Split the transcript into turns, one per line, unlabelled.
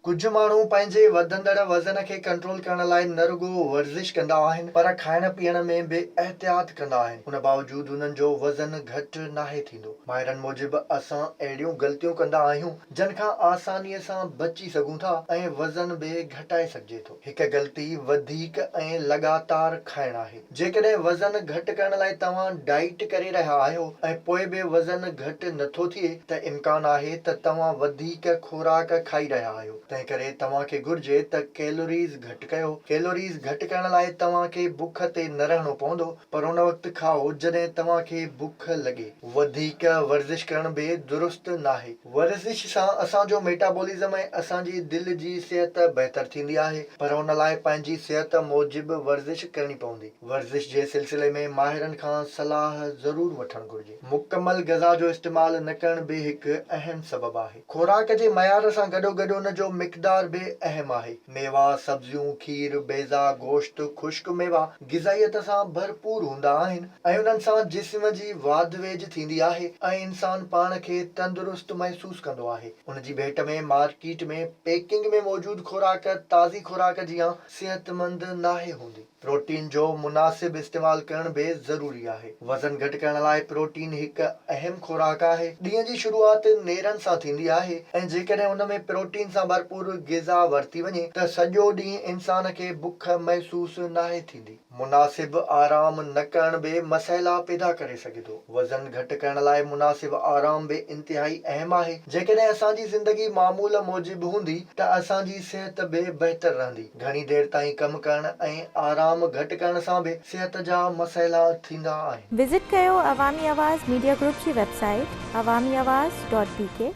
कुछ माण्हू पंहिंजे वधंदड़ वज़न खे कंट्रोल करण लाइ न रुगो वर्ज़िश कंदा आहिनि पर खाइण पीअण में बि एहतियात कंदा आहिनि। उन बावजूदि उन्हनि जो वज़न घटि नाहे थींदो। माहिरनि मूजिबि असां अहिड़ियूं ग़लतियूं कंदा आहियूं जिन खां आसानीअ सां बची सघूं था ऐं वज़न बि घटाए सघिजे थो। हिकु ग़लती वधीक ऐं लॻातार खाइण आहे। जेकॾहिं वज़न घटि करण लाइ तव्हां डाइट करे रहिया आहियो ऐं पोइ बि वज़न घटि नथो थिए त इम्कान आहे त तव्हां वधीक खोराक खाई रहिया आहियो। तंहिं करे तव्हांखे घुर्जे त कैलोरीज़ घटि कयो। कैलोरीज़ घटि करण लाइ तव्हांखे बुख ते न रहणो पवंदो पर उन वक़्तु खाओ जॾहिं तव्हांखे बुख लॻे। वधीक वर्ज़िश करण बि दुरुस्त नाहे। वर्ज़िश सां असांजो मेटाबॉलिज़म ऐं असांजी दिलि जी सिहत बहितर थींदी आहे पर उन लाइ पंहिंजी सिहत मूजिबि वर्ज़िश करणी पवंदी। वर्ज़िश जे सिलसिले में माहिरनि खां सलाह ज़रूर वठणु घुर्जे। मुकमल ग़िज़ा जो इस्तेमालु न करण बि हिकु अहम सबबु आहे। खुराक जे मयार सां गॾोगॾु उन जो मिक़दार बि अहम आहे। मेवा, सब्जियूं, खीर, बेज़ा, गोश्त, खुश्क मेवा ग़िज़ाइयत सां भरपूर हूंदा आहिनि ऐं उन्हनि सां जिस्म जी वाध वेझ थींदी आहे ऐं इंसान पाण खे तंदुरुस्त महसूस कंदो आहे। उन जी भेट में मार्केट में पैकिंग में मौजूदु खुराक ताज़ी खुराक जीअं सेहतमंद नाहे हूंदी। प्रोटीन जो मुनासिब इस्तेमालु करण बि ज़रूरी आहे। वज़न घटि करण लाइ प्रोटीन हिकु अहम खुराक आहे। ॾींहं जी शुरूआति नेरनि सां थींदी आहे ऐं जेकॾहिं उन में प्रोटीन सां भरपूर ग़िज़ा वरिती वञे त सॼो ॾींहुं इंसान खे बुख महसूसु नाहे थींदी। मुनासिब आराम न करण बि मसइला पैदा करे सघे थो। वज़न घटि करण लाइ मुनासिब आराम बि इंतिहाई अहम आहे। जेकॾहिं असांजी ज़िंदगी मामूल मूजिबि हूंदी त असांजी सिहत बि बहितर रहंदी। घणी देरि ताईं कमु करण ऐं आराम घटि करण सां बि सिहत जा मसइला थींदा आहिनि।
विज़िट कयो अवामी आवाज़ मीडिया ग्रुप जी वेबसाइट awamiawaz.pk